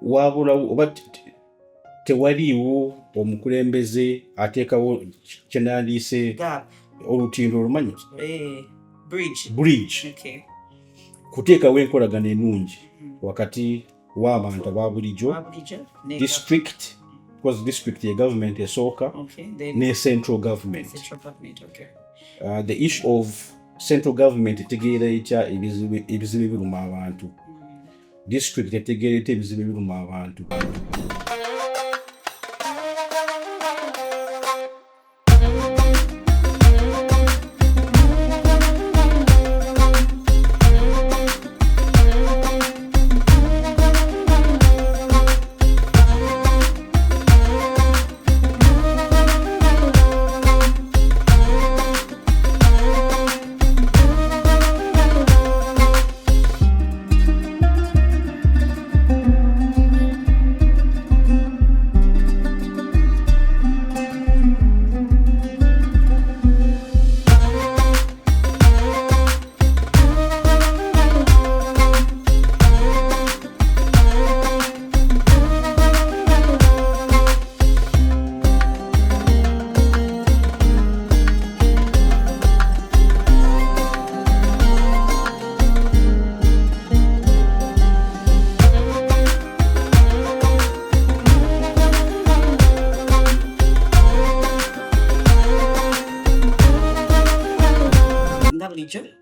wabula oba tewaliiwo omukulembeze ateekawo kyenandiise olutindo olumanyi bridge kuteekawo enkolagana ennungi wakati w'abantu aba bulijjo district because district ye government esooka ne central government. The issue of central government etegeera etya ebizibu ebiruma abantu, district etegeera etya ebizibu ebiruma abantu.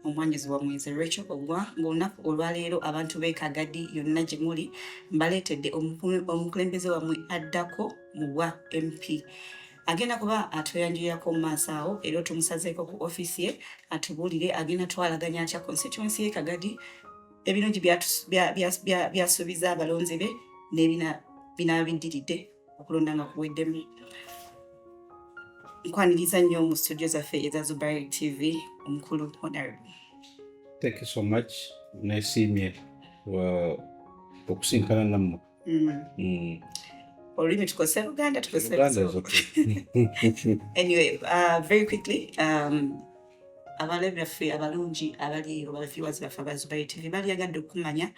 Omwanyizi wa mwezi Rachel Ogwa ng'olunaku olwaleero abantu b'Ekagadi yonna gye muli mbaleetedde omukulembeze wammwe addako mu bwa MP agenda kuba atweyanjulirako mu maaso awo era tumusazeeko ku ofiisi ye atubuulire agenda twalaganya atya constituency y'Ekagadi ebirungi byasuubiza abalonzi be n'ebinaaba biddiridde okulonda nga kuweddemu. Nkwaniriza nnyo mu studio zaffe eza Zubair TV omukulu Honorable. Thank you so much. Nesiimye okusinkana nammwe. Olulimi tukozesa Luganda Anyway, very quickly, abalabi baffe abalungi abali viewers baffe aba Zubair TV balyagadde okumanya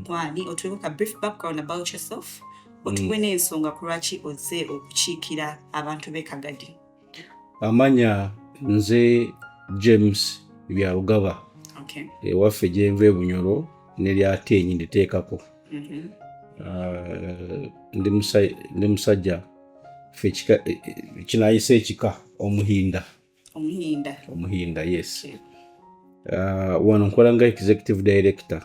kwani otuweeko brief background about yourself otuwe n'ensonga ku lwaki ozze okukiikira abantu b'Ekagadi. Amanya nze James Byalugaba. Ewaffe gyenva Bunyoro neryatenyi nditeekako. Ndi musajja ffe kinayise ekika Omuhinda, yes. Wano nkola nga executive director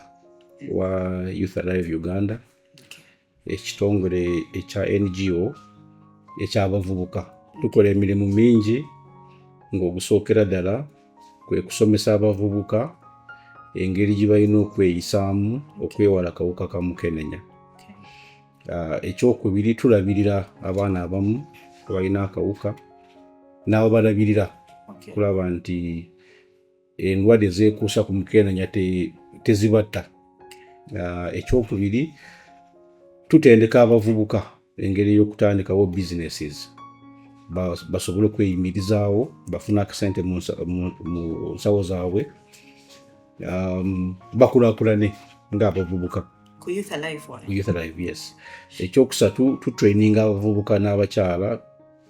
wa Youth Alive Uganda, ekitongole ekya NGO eky'abavubuka. Tukola emirimu mingi ng'ogusookera ddala kwe kusomesa abavubuka engeri gye balina okweyisaamu okwewala kawuka ka mukenenya. Ekyokubiri tulabirira abaana abamu balina akawuka n'abo balabirira kulaba nti endwadde ezeekuusa ku mukenenya tezibatta. Ekyokubiri tutendeka abavubuka engeri y'okutandikawo businesses basobole okweyimirizaawo bafuna akasente mu nsawo zaabwe bakulaakulane ng'abavubuka ku Youth Alive, yes. Ekyokusatu tutraininga abavubuka n'abakyala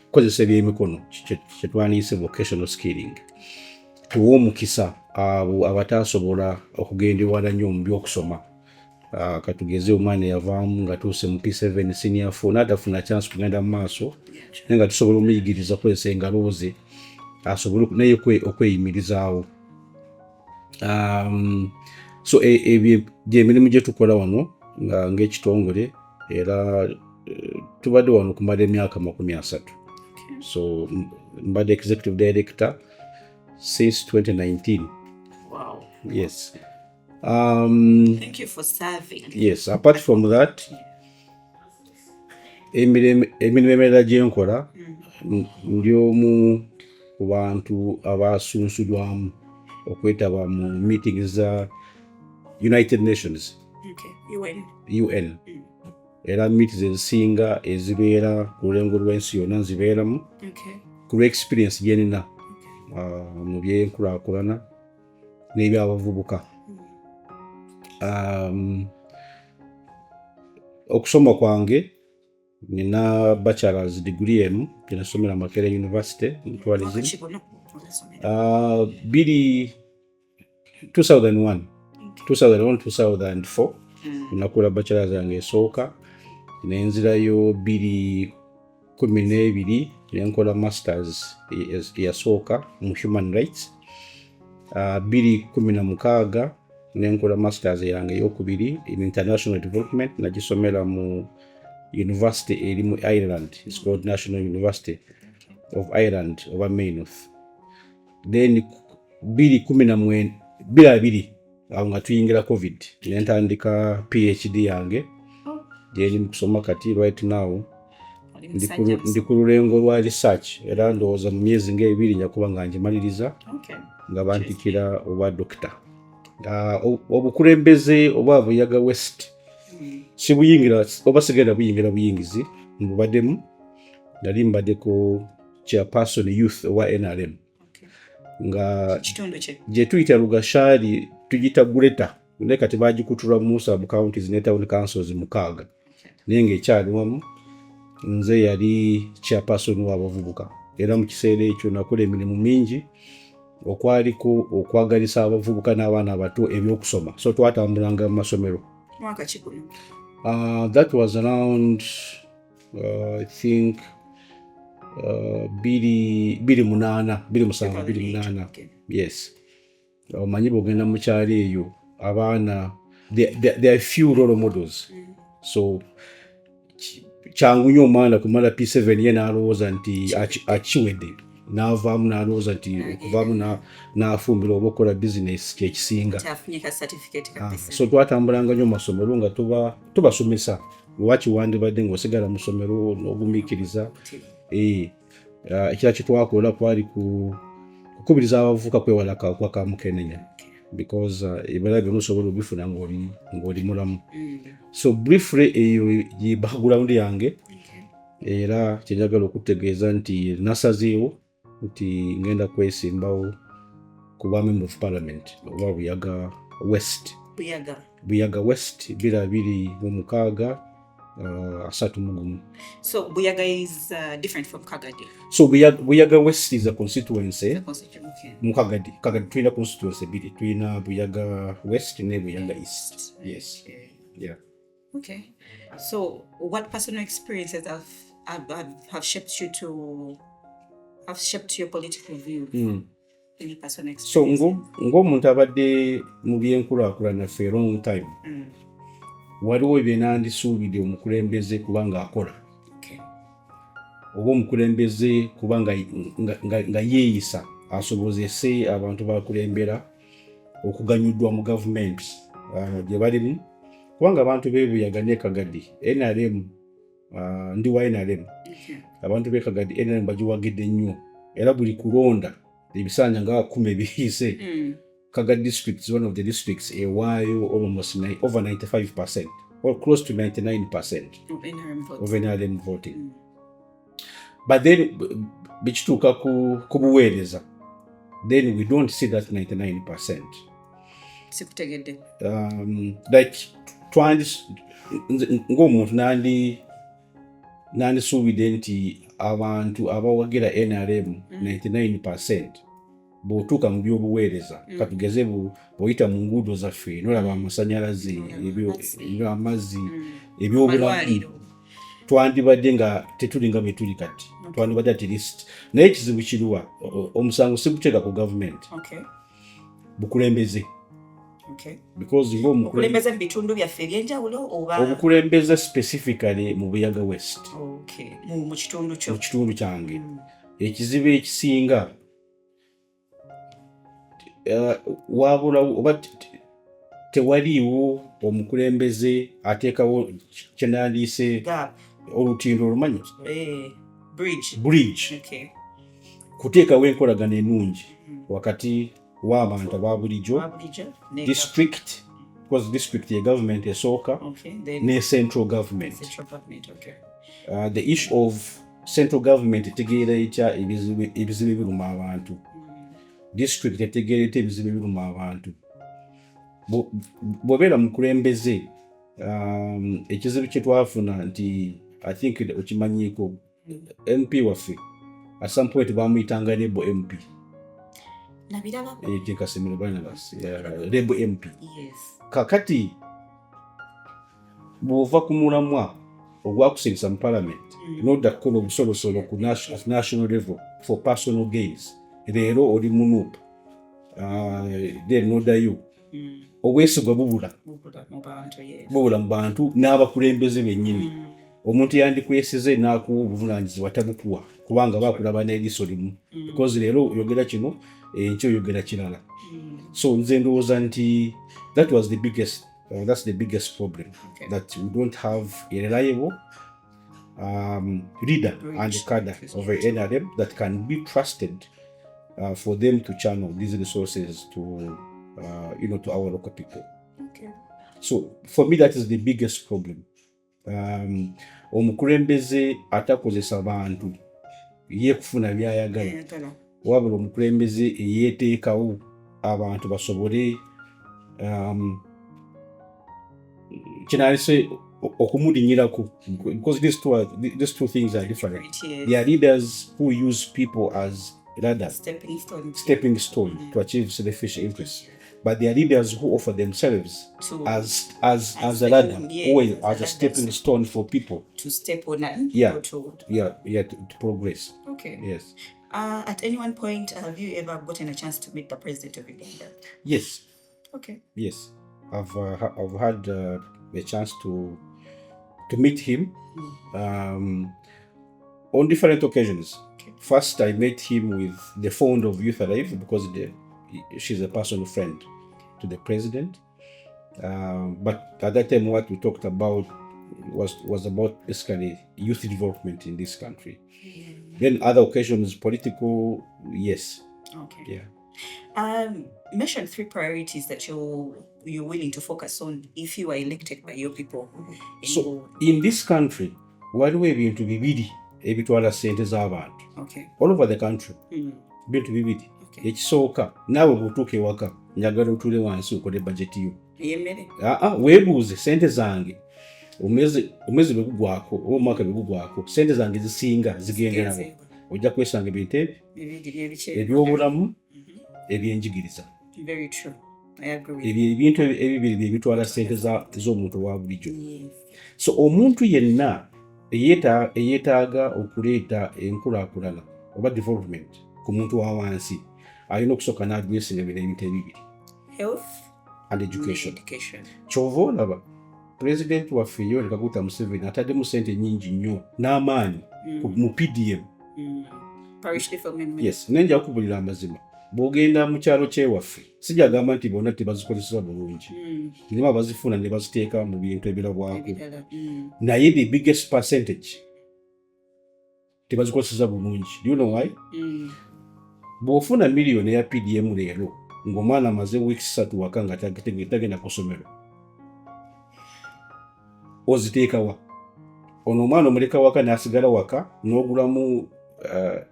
kukozesa ebyemikono kyetwaniyise vocational skilling. Tuwa omukisa abo abataasobola okugenda ewala nnyo mu by'okusoma. Katugeze omwana yavaamu nga tuuse mu P7 senior 4 n'atafuna chance kugenda mu maaso naye nga tusobola omuyigiriza kukozesa engalo ze asobole naye okweyimirizaawo. So ebyo gy'emirimu gye tukola wano ng'ekitongole era tubadde wano kumala emyaka 30. So mbadde executive director since 2019. Wow. Yes. Thank you for serving. Yes, apart from that, emirimu emirala gye nkola ndi omu ku bantu abasunsulwamu okwetaba mu meetings za United Nations. UN. Era meetings ezisinga ezibeera ku lulengo lw'ensi yonna nzibeeramu ku lwa experience gye nina mu by'enkulaakulana n'ebyabavubuka. okusoma kwange nina bachelor's degree emu nasomera Makerere University mu tourism. Biri 2001 2004 nakola bachelor's yange esooka nenzirayo 2012 nenkola masters eyasooka mu human rights. 2016 nenkola masters yange eyokubiri in international development nagisomera mu university eri mu Ireland. It's called National University of Ireland oba Maynooth. Then 2019 awo nga tuyingira covid nentandika PhD yange gyeri mukusoma kati right now ndi ku lulengo lwa research era ndowooza mu myezi ng'ebiri njakuba nga ngimaliriza nga bantikira oba doctor. Obukulembeze oba Buyaga West si buyingira oba sigenda buyingira buyingizi mbubaddemu nali mbaddeko chairperson youth owa NRM nga gye tuyita Lugashali tugita Guleta naye kati bagikutula mu sub counties ne town councils mukaaga naye ng'ekyali wamu nze yali chairperson w'abavubuka era mu kiseera ekyo nakola emirimu mingi okwaliko okwagalisa abavubuka n'abaana abato ebyokusoma so twatambulanga mu masomero. Mwaka ki guno? That was around I think 2008. Yes. Omanyi bw'ogenda mu kyalo eyo abaana there are few role models. So kyangu nnyo omwana kumala P7 ye n'alowooza nti akiwedde n'avaamu n'alowooza nti okuvaamu n'afumbira oba okola business kyekisinga. So twatambulanga nnyo masomero nga tubasomesa wakiwandibadde ng'osigala mu ssomero n'ogumiikiriza. Ekira kye twakola kwali kukubiriza abavubuka kwewala akawuka ka mukenenya because ebirala byonna osobola obifuna ng'oli mulamu. So briefly eyo ye background yange era kyenjagala okutegeeza nti nasazeewo nti ngenda kwesimbawo kuba member of parliament oba Buyaga West. Buyaga West 2026 31. So Buyaga is different from Kagadi. So Buyaga West is a constituency. Mu Kagadi tulina constituency biri tulina Buyaga West ne Buyaga East. Yes. Yeah. Okay. So what personal experiences have shaped you your political view? Any personal experience? So ng'omuntu abadde mu byenkulaakulana for a long time. Waliwo bye nandisuubidde omukulembeze kubanga akola. Oba omukulembeze kubanga nga yeeyisa asobozese abantu bakulembera okuganyuddwa mu gavumenti gye balimu kubanga abantu beebuyaga ne Kagadi NRM ndi wa NRM abantu be Kagadi NRM bagiwagidde nnyo era buli kulonda ebisanja nga 10 biyise Kagadi district is one of the districts ewaayo almost over 95% or close to 99% of NRM voting. But then bichituka ku buweereza then we don't see that 99%. Sikutegedde. Like ng'omuntu nandisuubidde nti abantu abawagira NRM 99% bw'otuuka mu byobuweereza katugeze bw'oyita mu nguudo zaffe n'olaba amasanyalaze amazzi ebyobulamu twandibadde nga tetulinga bwe tuli kati twandibadde at least naye ekizibu kiruwa omusango si guteeka ku gavumenti bukulembeze because obukulembeze mu bitundu byaffe ebyenjawulo oba obukulembeze specifically mu Buyaga West mu kitundu kyange ekizibu ekisinga wabula oba tewaliiwo omukulembeze ateekawo kyenandiise olutindo olumanyi bridge kuteekawo enkolagana ennungi wakati w'abantu aba bulijjo district because district ye government esooka ne central government. The issue of central government etegeera etya ebizibu ebiruma abantu district etegeera etya ebizibu ebiruma abantu bw'obeera mukulembeze ekizibu kye twafuna nti I think okimanyiiko MP waffe at some point bamuyitanga Rebel MP. Kasemiro Barnabas, Rebel MP. Kakati bw'ova ku mulamwa ogwakusirisa mu parliament n'odda kukola obusolosolo ku national level for personal gains, leero oli mu NUP, then n'oddayo obwesigwa bubula mu bantu n'abakulembeze bennyini. Omuntu yandikwesize n'akuwa obuvunaanyizibwa tabukuwa kubanga baakulaba n'eriiso limu, because leero oyogera kino enkya oyogera kirala. So nze ndowooza nti that's the biggest problem, that we don't have a reliable leader and cadre of NRM that can be trusted for them to channel these resources to to our local people. So for me that is the biggest problem. Omukulembeze atakozesa bantu ye kufuna byayagala, wabula omukulembeze yeteekawo abantu basobole kinaalise okumulinyirako, because these two things are different. There are leaders who use people as rather stepping stone to achieve selfish interests, but there are leaders who offer themselves as a ladder, as a stepping stone for people to step on and to progress. Yes. At any one point, have you ever gotten a chance to meet the president of Uganda? Yes. Okay. Yes, I've had a chance to meet him on different occasions. First, I met him with the founder of Youth Alive, because she's a personal friend to the president. But at that time, what we talked about was about basically youth development in this country. Then other occasions, political, yes. Okay. Yeah. Mention 3 priorities that you're willing to focus on if you are elected by your people. So in this country, waliwo ebintu bibiri ebitwala ssente z'abantu all over the country. Bintu bibiri. Ekisooka, naawe bw'otuuka ewaka njagala otuule wansi okole bajeti yo. Weebuuze, ssente zange omwezi bwe gugwako oba omwaka bwe gugwako, ssente zange zisinga zigenderawo, ojja kwesanga ebintu ebyobulamu, ebyenjigiriza. Very true. I agree. Ebintu ebibiri bye bitwala ssente z'omuntu owa bulijjo. So omuntu yenna eyeetaaga okuleeta enkulaakulana oba development ku muntu wa wansi alina okusooka n'adresinga ebintu ebibiri: health and education. Kyova olaba President waffe Yoweri Kaguta Museveni ataddemu ssente nnyingi nnyo n'amaanyi mu PDM. Parish Development. Yes, nenja kubulira amazima. Bw'ogenda mu kyalo kyewaffe, sijagamba nti bonna tebazikozesa bulungi. Nima bazifuna ne baziteeka mu bintu ebirabwako. Naye the biggest percentage tebazikozesa bulungi. Do you know why? Bw'ofuna miliyoni ya PDM leero ng'omwana amaze weeks 3 waka nga tagenda ku ssomero, oziteeka wa? Ono omwana omuleka waka n'asigala waka n'ogulamu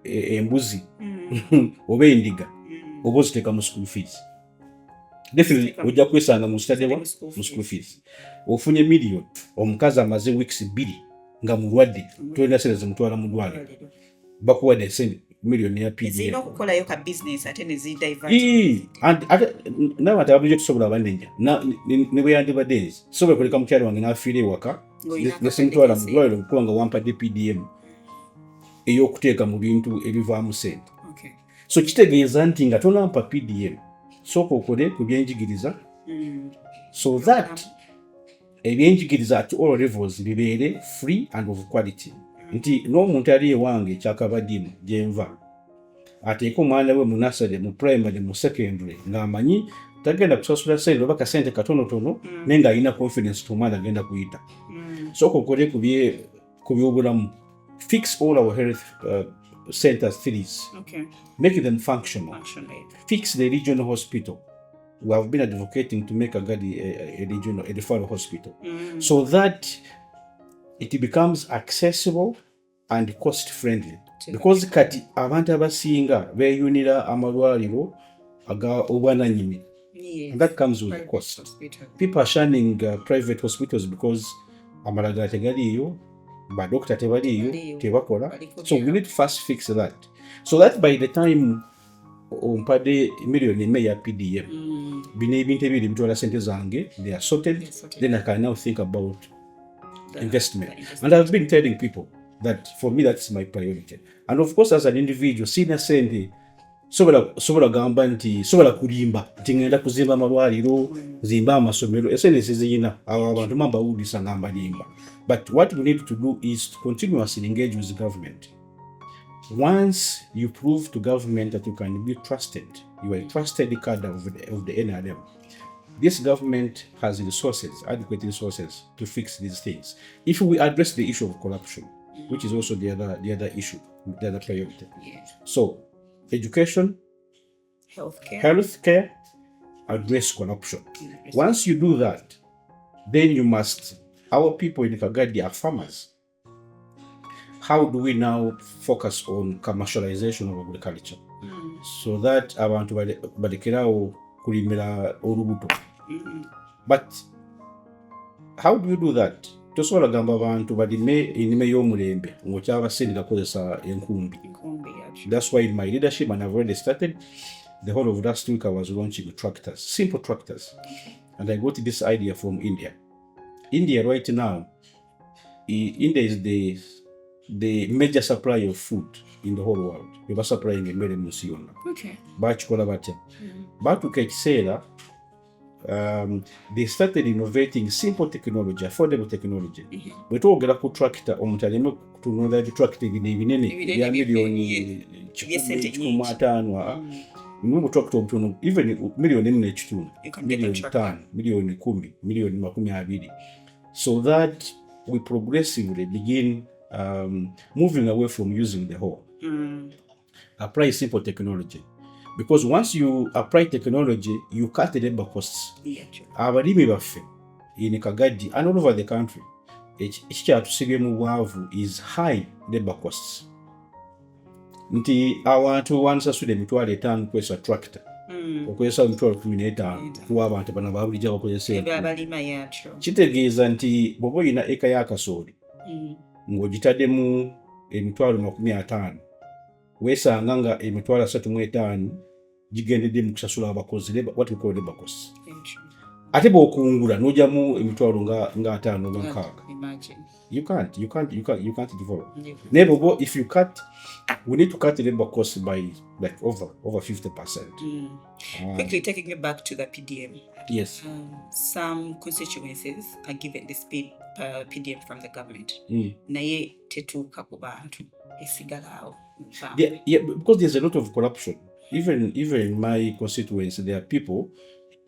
embuzi oba endiga, oba oziteeka mu school fees. Definitely ojja kwesanga mu school fees. Ofunye miliyoni, omukazi amaze weeks 2 nga mulwadde, tolina ssente zimutwala mu ddwaliro, bakuwadde ssente miliyoni ya PDM. Zino okukolayo ka business ate ne zidivert. N'abantu ababijja tusobola abanenja ne bwe yandibadde nzi sobola kuleka mukyala wange n'afiira ewaka ne simutwala mu ddwaliro kuba nga wampadde PDM ey'okuteeka mu bintu ebivaamu ssente. So kitegeeza nti nga tonampa PDM, sooka okole ku byenjigiriza so that ebyenjigiriza at all levels bibeere free and of quality. Nti n'omuntu ali ewange ekyakabaddimu gye nva ateeka omwana we mu nursery, mu primary, mu secondary ng'amanyi tagenda kusasula ssente oba kasente katonotono naye ng'alina confidence ti omwana agenda kuyita. Sooka okole ku byobulamu. Fix all our health centers, cities. Make them functional. Fix the regional hospital. We have been advocating to make a regional, a referral hospital, so that it becomes accessible and cost friendly. Because kati abantu abasinga beeyunira amalwaliro aga obwanannyini Yes. And that comes with Private cost. hospital. People are shunning private hospitals because amalagala tegaliyo, badokita tebaliyo, tebakola. So we need to first fix that. So that by the time ompadde million emme ya PDM, bino ebintu ebiri bitwala sente zange, they are sorted, then I can now think about investment. And I've been telling people that for me that's my priority. And of course as an individual, sina sente sobola gamba nti sobola kulimba nti ngenda kuzimba amalwaliro, zimba amasomero, esente siziyina abo abantu mbawulisa ngamba limba. But what we need to do is to continuously engage with the government. Once you prove to government that you can be trusted, you are a trusted cadre of the NRM, this government has resources, adequate resources to fix these things. If we address the issue of corruption, which is also the other issue, the other priority. Yes. So, education, healthcare, address corruption. Once you do that, then you must, our people in Kagadi are farmers. How do we now focus on commercialization of agriculture? So that abantu balekerawo kulimira olubuto. But how do you do that? Tosobola gamba abantu balime ennime y'omulembe ng'okyabasindika kozesa enkumbi. That's why in my leadership, and I've already started, the whole of last week I was launching tractors, simple tractors. And I got this idea from India. India right now, India is the major supplier of food in the whole world. We were supplying emmere mu nsi yonna. Bakikola batya? Batuuka ekiseera, they started innovating simple technology, affordable technology. Bwe twogera ku tractor, omuntu aleme kutunula tractor ebinene ebya miliyoni 1.5. Mu tractor obutono even miliyoni 4.5, miliyoni 5, miliyoni 10, miliyoni 20. So that we progressively begin moving away from using the whole. Apply simple technology. Because once you apply technology, you cut the labor costs. Abalimi baffe in Kagadi and all over the country, ekikyatusibe mu bwavu is high labor costs. Nti awantu wansasula emitwalo 5 kwesa tractor. Okwesa emitwalo 15 kuwa abantu bano babulijja bakozesa abalima yakyo. Kitegeeza nti bw'oba olina eka ya kasooli ng'ogitaddemu emitwalo 50, weesanga nga emitwalo 35 gigendedde mu kusasula abakozi, what we call labor costs. Ate bw'okungula n'ogyamu emitwalo nga 5 oba 6. You can't develop. Never, if you cut, we need to cut the labor costs by like over 50%. Quickly taking it back to the PDM. Yes. Some constituencies are given this PDM from the government. Naye tetuuka ku bantu esigala awo. Yeah, because there's a lot of corruption. Even in my constituency, there are people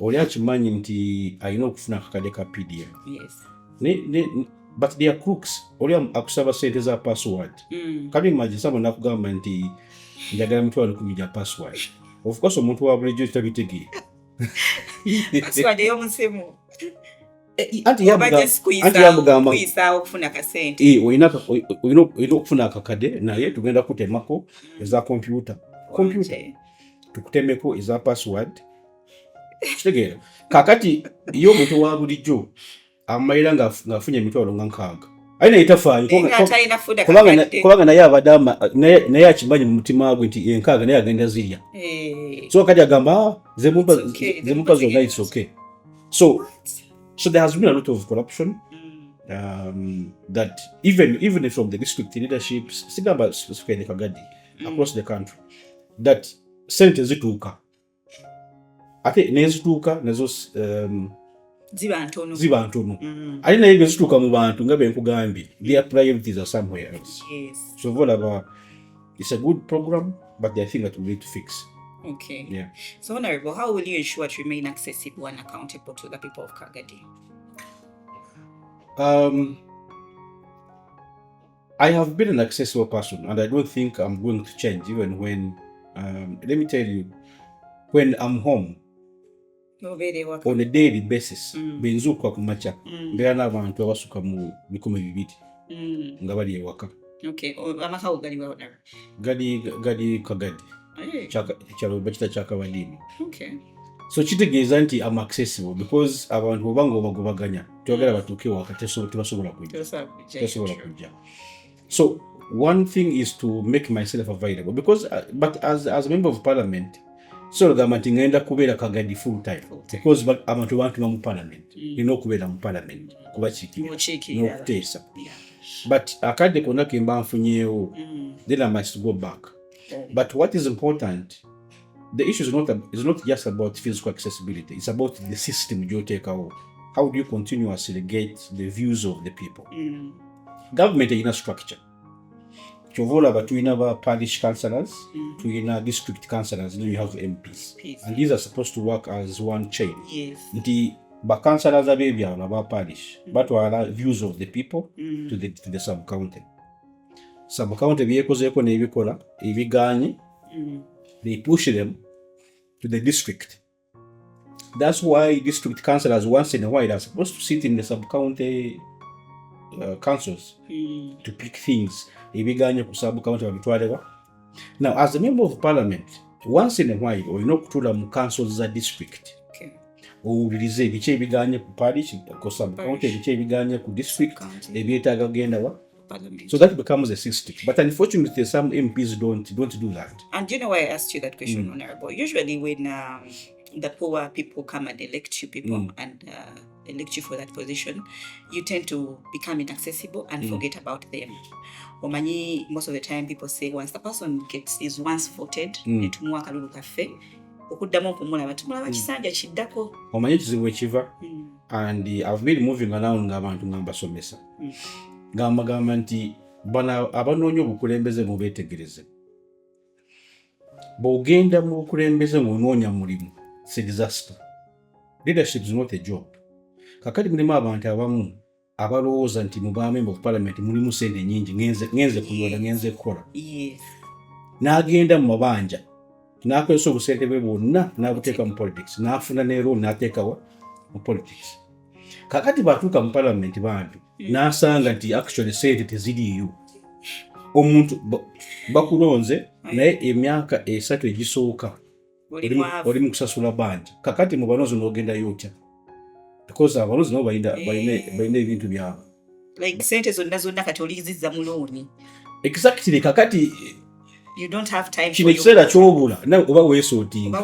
oli akimanyi nti alina okufuna akakade ka PDM. Yes. But they are crooks. Oli akusaba sente za password. Can you imagine someone nakugamba nti njagala mitwalo 10 ya password? Of course omuntu wa bulijjo tabitege. Password y'omusimu. Anti yamugamba kuyisa okufuna kasente. Oyina okufuna akakade naye tugenda kutemako eza computer. Tukutemeko eza password. Kitegeera. Kakati yo omuntu wa bulijjo amayira ng'afunye emitwalo nga 6. Ayina yitafaayo kubanga naye abadama naye akimanyi mu mutima gwe nti 6 naye agenda zirya. So kati agamba ze mumpa zonna it's okay. So there has been a lot of corruption that even from the district leaderships, sigamba specifically Kagadi, across the country, that sente zituuka. Ate nezituuka nazo ziba ntono. Ate naye ngezituuka mu bantu nga benkugambye, their priorities are somewhere else. Yes. So volaba, it's a good program, but I think that we need to fix. Okay. Yeah. So Honorable, how will you ensure to remain accessible and accountable to the people of Kagadi? I have been an accessible person, and I don't think I'm going to change even when, let me tell you, when I'm home, on a daily basis, benzuka kumacha, mbeera n'abantu abasuka mu 200 nga bali ewaka. Okay, amaka gali wa Honorable? Gali Kagadi. Kyalo bakita kyakabadiini. Okay. So kitegeeza nti am accessible because abantu bobanga obagobaganya tewagala batuuke waka tebasobola kujja. So one thing is to make myself available because but as a member of parliament so gamba nti ngenda kubeera kagadi full time because abantu bantuma mu parliament nina okubeera mu parliament kubakiikirira n'okuteesa but akadde konna ke mba nfunyeewo then I must go back. But what is important, the issue is not just about physical accessibility, it's about the system you take out. How do you continuously get the views of the people? Government in a structure. Chovola tulina ba parish councillors, tulina district councillors, then you have MPs. And these are supposed to work as one chain. Yes. Nti ba councillors abebyalo ba parish batwala views of the people to the sub county. Sub county byekozeeko n'ebikola ebiganye, they push them to the district. That's why district councillors once in a while are supposed to sit in the sub county councils to pick things ebiganye ku sub county babitwalewa. Now as a member of parliament once in a while olina okutula mu councils za district owulirize ebiki ebiganye ku parish ku sub county ebiki ebiganye ku district ebyetaaga genda wa. So that becomes a system. But unfortunately, some MPs don't do that. And you know why I asked you that question, Honorable? Usually when the poor people come and elect you people and elect you for that position, you tend to become inaccessible and forget about them. Omanyi, most of the time people say once the person is once voted, netumuwa akalulu kaffe, okuddamu okumulaba tumulaba kisanja kiddako. Omanyi kizibu ekiva and I've been moving around ng'abantu ng'ambasomesa. Gamba nti bana abanoonya obukulembeze mu beetegereze. Bw'ogenda mu bukulembeze ng'onoonya mulimu, it's a disaster. Leadership is not a job. Kakati mulimu abantu abamu abalowooza nti mu bamemba of parliament mulimu sente nnyingi ngenze kulonda ngenze kukola. N'agenda mu mabanja n'akozesa obusente bwe bwonna n'abuteeka mu politics n'afuna ne role n'ateekawa mu politics. Kakati batuuka mu parliament bantu n'asanga nti actually sente teziriiyo. Omuntu bakulonze naye emyaka 3 egisooka oli mu kusasula banja. Kakati mu banozi n'ogendayo otya because abanozi nabo balina ebintu byabwe like sente zonna kati olizizza mu looni. Exactly. Kakati you don't have time kino ekiseera ky'obula nawe oba weesootinga.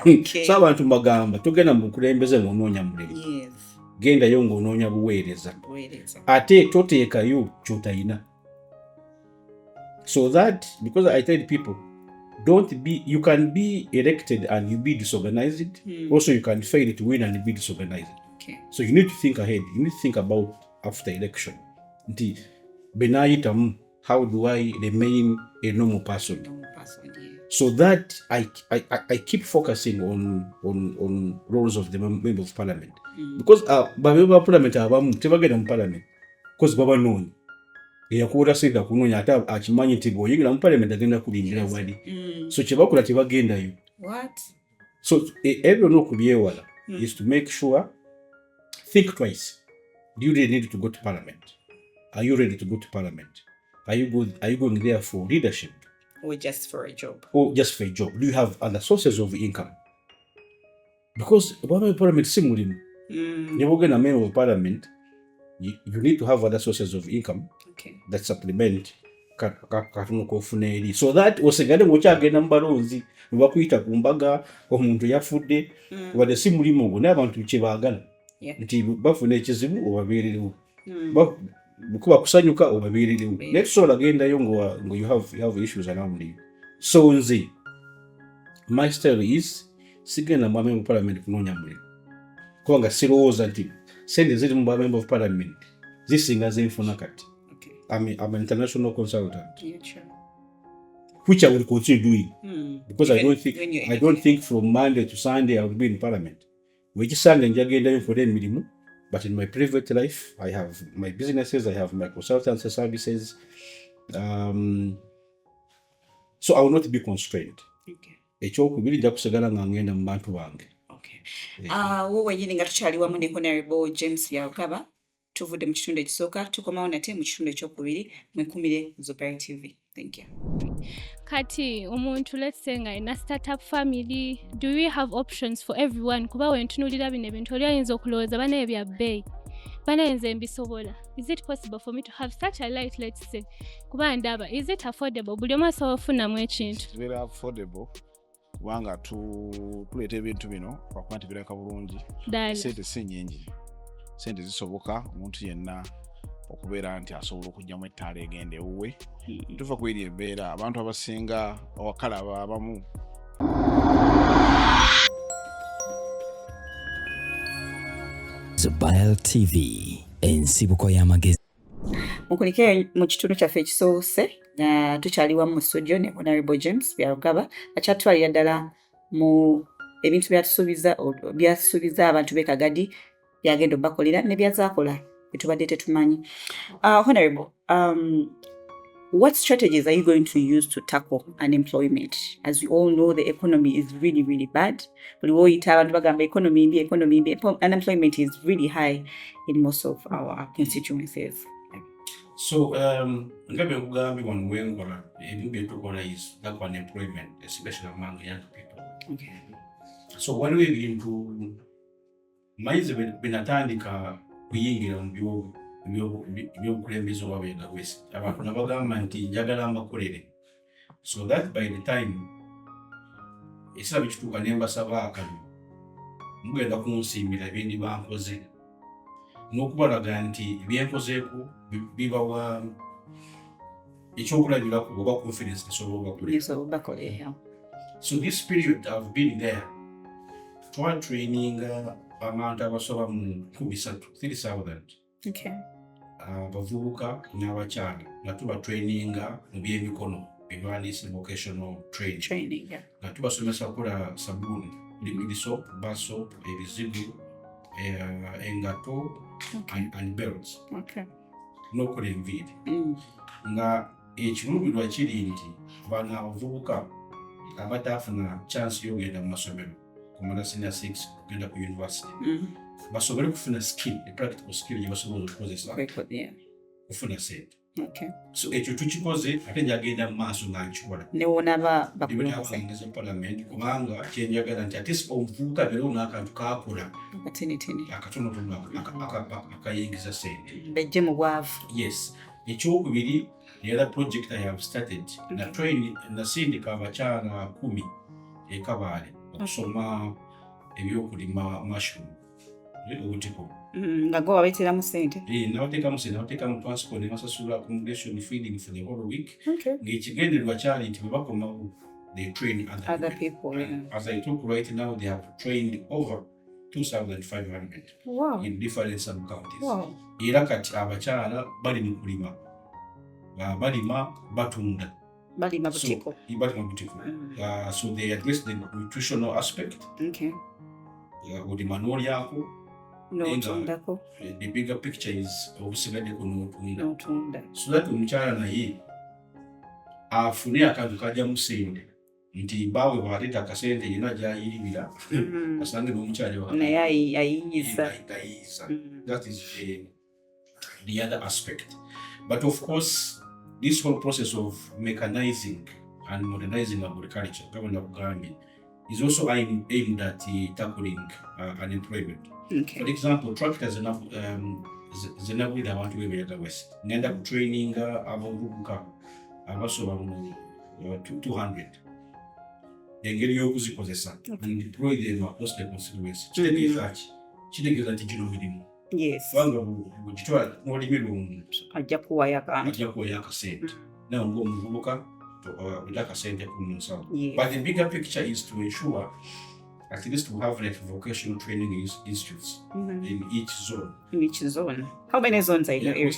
Okay. So abantu mbagamba togenda mu bukulembeze ng'onoonya mulimu. Yes. Gendayo ng'onoonya buweereza. Ate toteekayo ky'otayina. So that, because I tell people, you can be elected and you be disorganized. Also, you can fail to win and be disorganized. Okay. So you need to think ahead. You need to think about after election. Nti benayitamu, how do I remain a normal person? So that I keep focusing on roles of the member of parliament. Because member of parliament abamu tebagenda mu parliament because baba known. Eyakuula sente kunoonya ate akimanyi nti bw'oyingira mu parliament agenda kulingira wali. So kyebakola tebagendayo. What? So everyone okubyewala is to make sure, think twice. Do you really need to go to parliament? Are you ready to go to parliament? Are you going there for leadership? Or just for a job? Do you have other sources of income? Because member of parliament si mulimu. Nebogenda member of parliament, you need to have other sources of income that supplement katono kofuna eri. So that osegade ng'okyagenda mu balonzi nebakuyita ku mbaga omuntu yafudde wadde si mulimu ogwo n'abantu kye baagala nti bafuna ekizibu obabeererewo. Kuba kusanyuka obabeererewo. Next sola gendayo ngo you have issues around you. So nze my style is sigenda mu member of parliament kunoonya mulimu kubanga sirowooza nti sente ziri mu member of parliament zisinga zenfuna kati. I'm an international consultant, which I will continue doing because I don't think from Monday to Sunday I will be in parliament. Which Sunday njagenda for emirimu. But in my private life, I have my businesses, I have my consultancy services. So I will not be constrained. Ekyokubiri nja kusigala nga ngenda mu bantu bange. Wowe wenyini nga tukyali wamu ne Honorable James Yakaba, tuvudde mu kitundu ekisooka tukomawo nate mu kitundu ekyokubiri mwekumire Zubair TV. Thank you. Kati omuntu let's say nga ina startup family, do we have options for everyone? Kuba wentunulira bino ebintu oli ayinza okulowooza banaye bya bbeeyi, banaye nze mbisobola. Is it possible for me to have such a light, let's say? Kuba ndaba, is it affordable? Buli omu asobola okufunamu ekintu. It's very affordable. Kubanga tuleeta ebintu bino wakuba nti birabika bulungi. Sente si nnyingi. Sente zisoboka omuntu yenna okubeera nti asobola okujjamu ettaala egenda ewuwe. Tuva ku eri embeera abantu abasinga awakalaba abamu. Zubair TV, Ensibuko y'amagezi. Mukulike mu kitundu kyaffe ekisoose tukyali wamu mu studio ne Honorable James Byarugaba akyatwalira ddala mu ebintu byasuubiza abantu b'ekagadi byagenda obakolera ne byazaakola byetubadde tetumanyi. Honorable, what strategies are you going to use to tackle unemployment? As we all know, the economy is really, really bad. But unemployment is really high in most of our constituencies. So, ngabe kugambi wanu wengola ebintu byetukola is that unemployment, especially among young people. Okay. So, waliwo ebintu maize binatandika kuyingira mu by'obukulembeze obw'Abega West. Abantu nabagamba nti njagala mbakolere. So that by the time ekisaba ekituuka ne mbasaba akalulu mugenda kunsiimira ebindi bankoze n'okubalaga nti byenkozeeko bibawa ekyokulabirako oba confidence esobola bakolera. So this period I've been there training abantu abasoba mu 3,000. Okay. Bavubuka n'abakyala nga tuba traininga mu by'emikono ebyandise vocational training. Nga tubasomesa kukola sabuni, liquid soap, bar soap, ebizibu, engato, and belts. Okay. N'okola enviiri. Nga ekirubirwa kiri nti bano abavubuka abataafuna chance y'okugenda mu masomero kumala senior 6 kugenda ku university. Basobole kufuna skill, a practical skill gye basobola okukozesa kufuna sente. Okay. So ekyo tukikoze ate njagenda mu maaso nga nkikola. Ne wona bakulembeze parliament kubanga kyenjagala nti ate omuvubuka beerewo n'akantu kaakola akatonotono akayingiza sente. Bejje mu bwavu. Yes. Ekyokubiri, the other project I have started, nasindika abakyala 10 e Kabale okusoma ebyokulima mushroom. Nga go wabeeteramu sente. Nabateekamu sente, nabateekamu transport, ne basasula accommodation, feeding for the whole week. Okay. Ng'ekigendererwa kyali nti bwe bakomawo they train other people. As I talk right now, they have trained over 2,500 in different sub-counties. Wow. Era kati abakyala bali mu kulima. Balima batunda. Balima butiko. So they address the nutritional aspect. Okay. Olima n'olyako. N'otundako. The bigger picture is obusigaddeko n'otunda. So that omukyala naye afune akantu kajjamu sente. Nti bawe bwaleeta akasente yenna gy'ayiribira asange n'omukyala naye ayiyiza. That is the other aspect. But of course, this whole process of mechanizing and modernizing agriculture, is also aimed at tackling unemployment. Okay. For example, tractors zenabulira abantu b'Ebuyaga West. Ngenda ku training abavubuka abasoba mu 200. Engeri y'okuzikozesa and deploy them across the constituency. Kitegeeza nti gino mirimu. Yes. Kubanga bw'ogitwala n'olimi lumu ajja kuwayo akasente. Nawe ng'omuvubuka olina akasente ku munsawo. Yes. But the bigger picture is to ensure at least we have like vocational training institutes in each zone. In each zone? How many zones are in your area?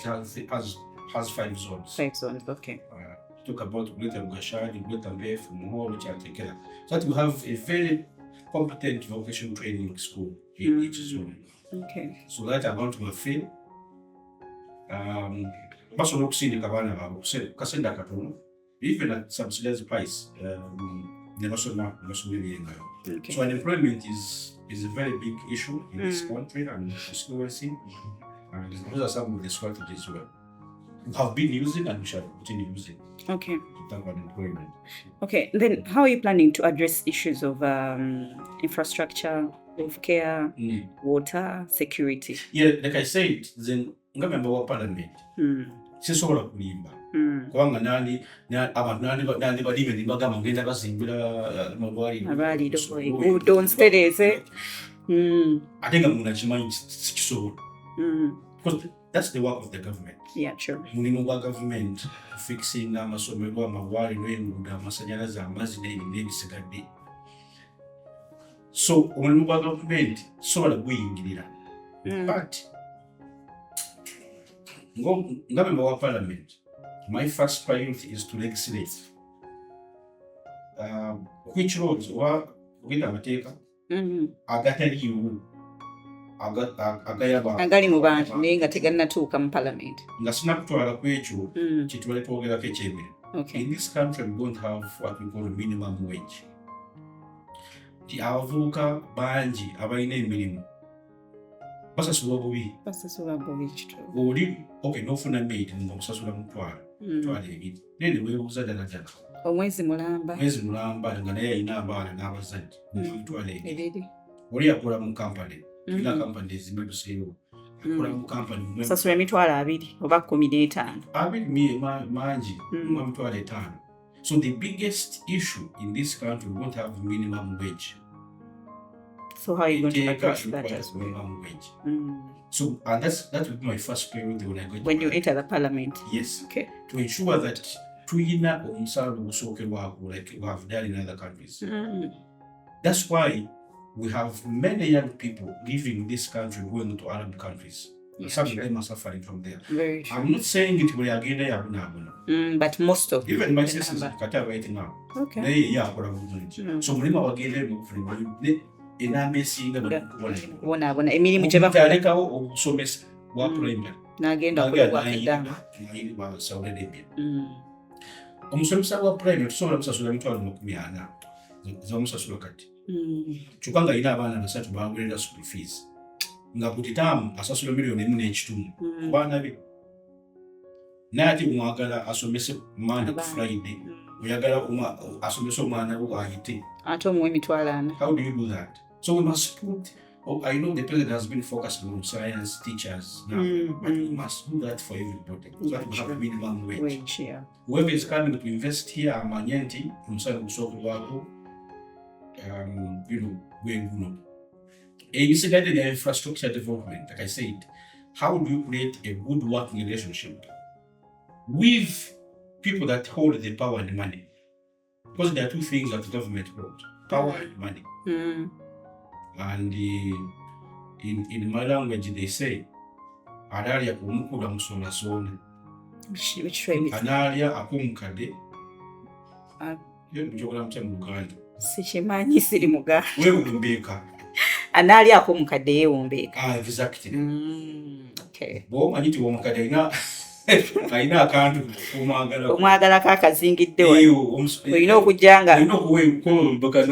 Has 5 zones. 5 zones, okay. Talk about Greater Bugashari, Greater Mbefu, Muhoro, Chatekela. So that we have a very competent vocational training school in each zone. Okay. So that abantu baffe basobola okusindika abaana baabwe kasente akatono, even at subsidized price, ne basoma eby'engalo. So unemployment is a very big issue in this country and constituency. And those are some of the strategies we have been using and we shall continue using. Okay. To tackle unemployment. Okay. Then how are you planning to address issues of infrastructure, healthcare, water, security? Yeah, like I said, then nga member wa parliament. Sisobola kulimba. Kubanga nandi balime libagamba ngenda bazimbira amalwaliro. Don't stereze. Ate nga muna kimanyi sikisobola. Because that's the work of the government. Yeah, true. Mulimu gwa government fixing amasomero, amalwaliro, enguudo, amasanyalaze, amazzi n'ebisigadde. So omulimu gwa government sobola guyingirira. But nga member wa parliament, my first priority is to legislate. Which roads oba ogenda amateeka agataliiwo agali mu bantu naye nga tegannatuuka mu parliament. Nga sinakutwala ku ekyo kyetubale twogerako ekyemirimu. Okay. In this country we don't have what we call minimum wage. Nti abavubuka bangi abalina emirimu basasulwa bubi. Oli n'ofuna maid ng'omusasula mutwala ebiri. Naye ne weebuuza ddala omwezi mulamba nga naye alina abaana n'abazadde mutwala ebiri. Oli akola mu kampani. Tulina kampani ezimu tuseewo. Akola mu kampani. Sasula emitwalo 2 oba 15. 2 mangi mu mitwalo 5. So the biggest issue in this country, we won't have minimum wage. So how are you going to address that as well? Minimum wage. So and that will be my first priority when you enter the parliament. Yes. Okay. To ensure that tuyina omusalo gusookerwako like we have done in other countries. That's why we have many young people living in this country going to Arab countries. Some of them are suffering from there. Very true. I'm not saying it will again yabuna. But most of even my sisters in Qatar right now. Okay. So mulima wagende mu enamba esinga bona emirimu gye bakolekawo obusomesa bwa primary n'agenda kulwa Saudi Arabia. Omusomesa bwa primary tusobola kusasula emitwalo 40 z'omusasula kati. Kyokka nga alina abaana 3 bawulira school fees. Nga buli taamu asasula $1.5 baana be. Naye mwagala asomese Monday to Friday. Oyagala asomese omwana wo ayite. Ate omuwe emitwalo 4. How do you do that? So we must put, I know the president has been focused on science teachers now, but we must do that for everybody. So that we have a minimum wage. Yeah. Whoever is coming to invest here, amanyenti, umusala kusoko wako, gwenguno. You see that in the infrastructure development, like I said, how do you create a good working relationship with people that hold the power and the money? Because there are 2 things that the government holds, power and money. And in my language they say, analia kumukula musona sona. Which way is analia akumukade? Yo njogola mcha muganda. Sichimanyi siri muganda. Wewe umbeka. Analia akumukade ye umbeka. Exactly. Okay. Bo manyiti womukade ina akantu omwagala kakazingidde wano. Olina okujjanga. Olina okuwembuka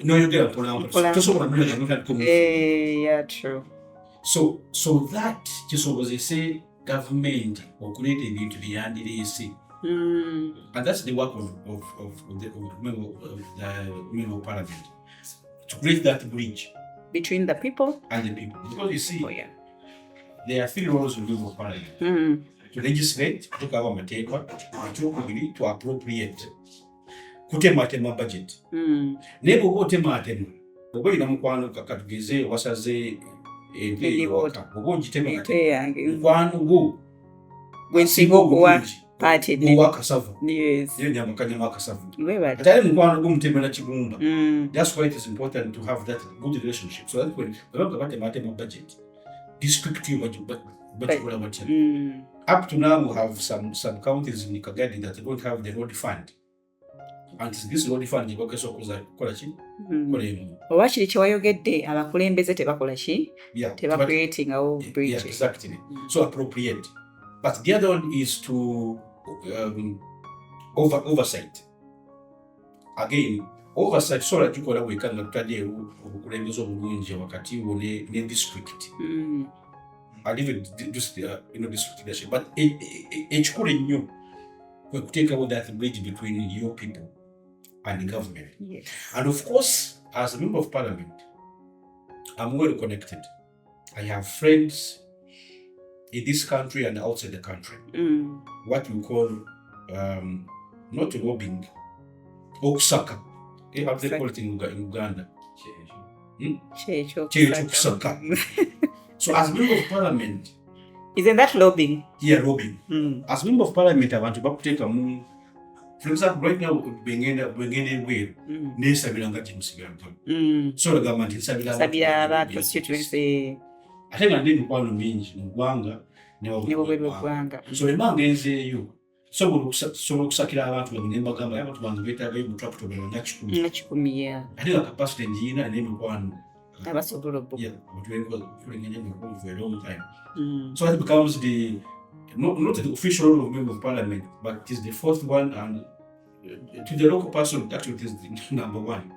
n'oyogera mpola. Tosobola n'oyogera. Yeah, true. So that kisobozese government okuleeta ebintu byandireese. And that's the work of the member of parliament. To create that bridge. Between the people? And the people. Because you see, there are 3 roles of the member of parliament. To legislate, kutoka amateeka, ekyokubiri to appropriate. Kutematema budget. Naye bw'oba otematema, bw'oba olina mukwano katugeze wasaze ente ewaka, bw'oba ogitema kati mukwano gwo gwe nsinga okuwa paati owa kasavu. Yes. Yo nyama kanyama kasavu. Ate ale mukwano gwo mutemera kibumba. That's why it is important to have that good relationship. So that when batematema budget, district you up to now we have some counties in Kagadi that don't have the road fund. And this road fund is okay so kola chi? Oba kiri kyewayogedde abakulembeze tebakola ki? Teba creating a bridge. Yeah, exactly. So appropriate. But the other one is to oversight. Again, oversight so that tukola wekanga tutadde obukulembeze obulungi wakati wo ne district. I'll even this leadership. But it's new. We could take away that bridge between your people and the government. Yes. And of course, as a member of parliament, I'm well connected. I have friends in this country and outside the country. What we call not lobbying, okusaka. How do they call it in Uganda? So as a member of parliament, isn't that lobbying? Yeah, lobbying. As a member of parliament, I want to take a move. For example, right now, being in way, so the government is Sabia constituency. I think I didn't want to mean Buyaga. So the man is you. So Sakira abantu bagamba abantu bantu betaga mu tractor nachikumiya. I think a capacity engineer and name one. Abasobola yeah, but we go for a long time. So it becomes not the official role of member of parliament, but it is the fourth one, and to the local person actually it is the number one.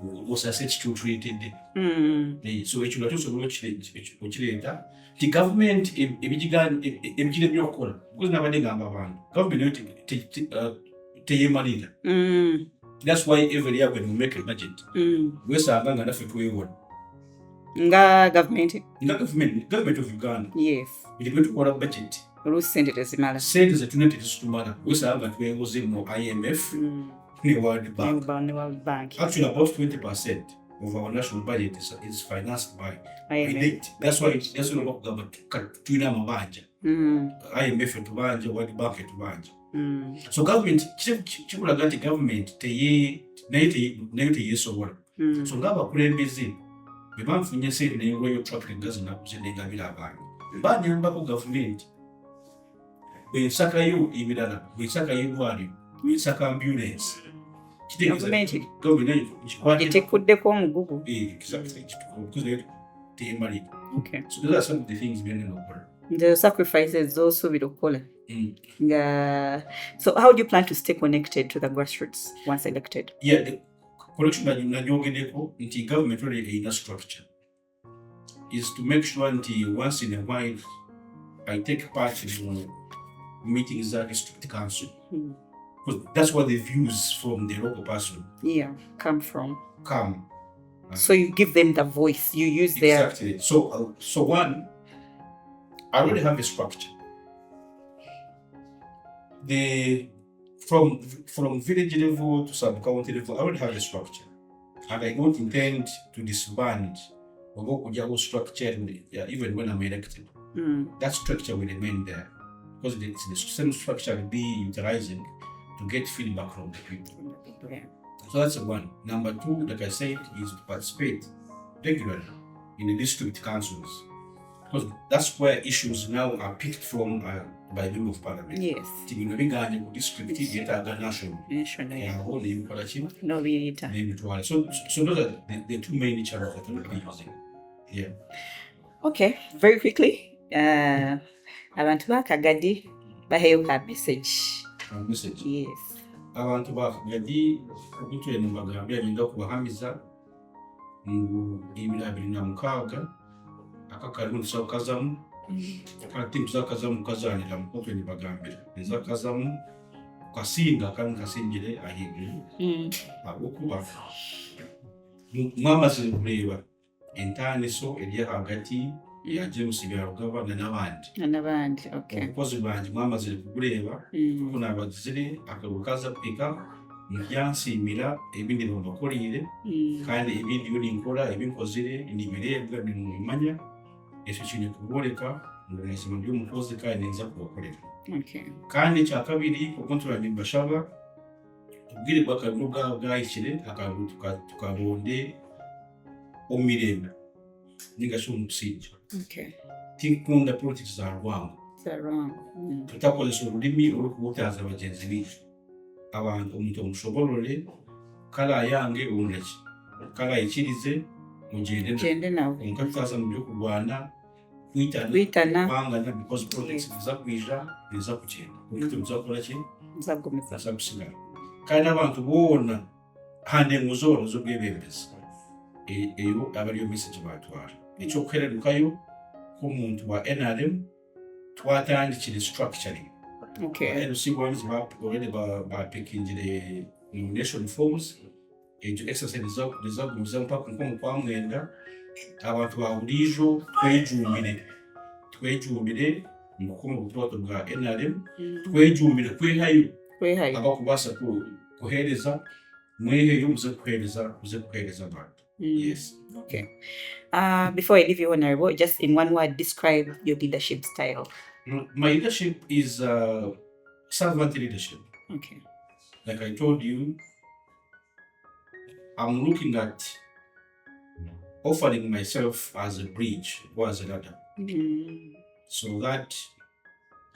Was assessed to treated. So it should also watch later. The government immediately because government that's why every year when we make a budget, we start going to government of Uganda. Yes. It is going to call a budget. Send it as a matter. Send it to Mala. We start going to IMF. World Bank. Actually, about 20% of our national budget is financed by IMF. That's why government tuna mabanja. IMF to banja, World Bank to banja. So government, chikulaganti government nayo yesobola. So ngaba kulembeze bebanfunye sente n'engoyo traffic gazina kuzenga bilabanga. Banyamba ku government. Bensakayo ibirala, bensakayo bwali, bensaka ambulance. Government itekuddeko omugugu. Exactly. Okay. So those are some of the things being in the sacrifices also with Okola. So how do you plan to stay connected to the grassroots once elected? Yeah, the connection that the government really in a structure is to make sure that once in a while I take part in meetings at the district council. Because that's what the views from the local person come from. So you give them the voice. You use their exactly. So one, I already have a structure. From village level to sub-county level, I already have a structure, and I don't intend to disband or go with structure. Even when I'm elected, that structure will remain there because it's the same structure will be utilizing to get feedback from the people. So that's one. Number two, like I said, is to participate regularly in the district councils. Because that's where issues now are picked from by member of parliament. Yes. District national. No, so those are the two main channels that we'll be using. Yeah. Okay, very quickly. Abantu ba Kagadi baheyo ka message. Message. Yes. Abantu ba Kagadi okutwe nembagambya nyinda kubahamiza mu 2026 akakalimu tusakazamu akati tusakazamu kazanira mukotwe nibagambira nzakazamu kasinga kandi kasingire ahigwe abokuba mwamaze kureba intaniso eri hagati ya James Byarugaba n'abandi okay umukozi banje mwamaze kureba kuna abazire akabukaza pika mujyansimira ibindi babakorire kandi ibindi yo ninkora ibinkozire nibirebwa nimumanya ese kintu kuboreka ngurezimo by'umukozi kandi nza kubakorera okay kandi cya kabiri kuko turabibashaba ubwirirwa kabiri bwahikire akabu tukabonde omirembe nigasho umusinja okay tinkunda politics za Rwanda tutakoresha ururimi urukubutaza abagenzi bicu abantu umuntu umushoborore kala yange unreki kala ikirize mugende nawe umukataza mu byo kurwana kwitana bangana because politics biza kwija biza kugenda kuko bizakora ki bizagomeza gusigara kandi abantu bona hande muzoro zo bwebembeza eyo abariyo message batwara icyo kwererukayo k'omuntu wa NRM twatandikira structuring. Okay. NLC ones already bapikingire nomination forms into exercise rezaguza mpaka nko kwa mwenda abantu bahurijo twejumbire mu butoto bwa NRM twejumbire kwehayo abakubasa kuhereza mweheyo muze kuhereza abantu. Yes. Okay. Before I leave you, Honorable, just in one word, describe your leadership style. My leadership is servant leadership. Okay. Like I told you, I'm looking at offering myself as a bridge or as a ladder, so that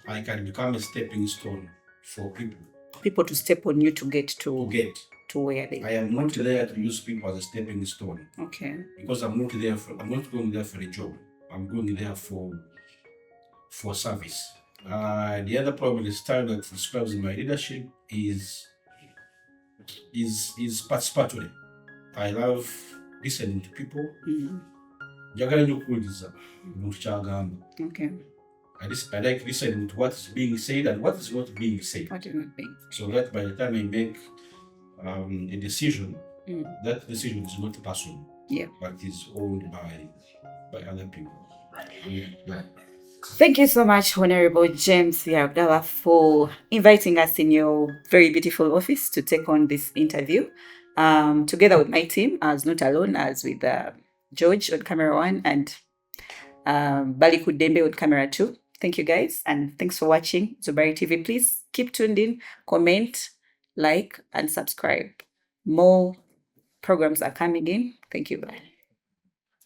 I can become a stepping stone for people to step on you to get to where they I am not there to use people as a stepping stone. Okay. Because I'm not going there for a job. I'm going there for service. The other probably style that describes my leadership is participatory. I love listening to people. Okay. I like listening to what's being said and what is not being said. So that by the time I make a decision, that decision is not personal, but is owned by other people. Yeah. Thank you so much, Honorable James Yagala, for inviting us in your very beautiful office to take on this interview. Together with my team, I was not alone, I was with George on camera 1 and Bali Kudembe on camera 2. Thank you guys, and thanks for watching Zubair TV. Please keep tuned in, comment, like, and subscribe. More programs are coming in. Thank you. Bye.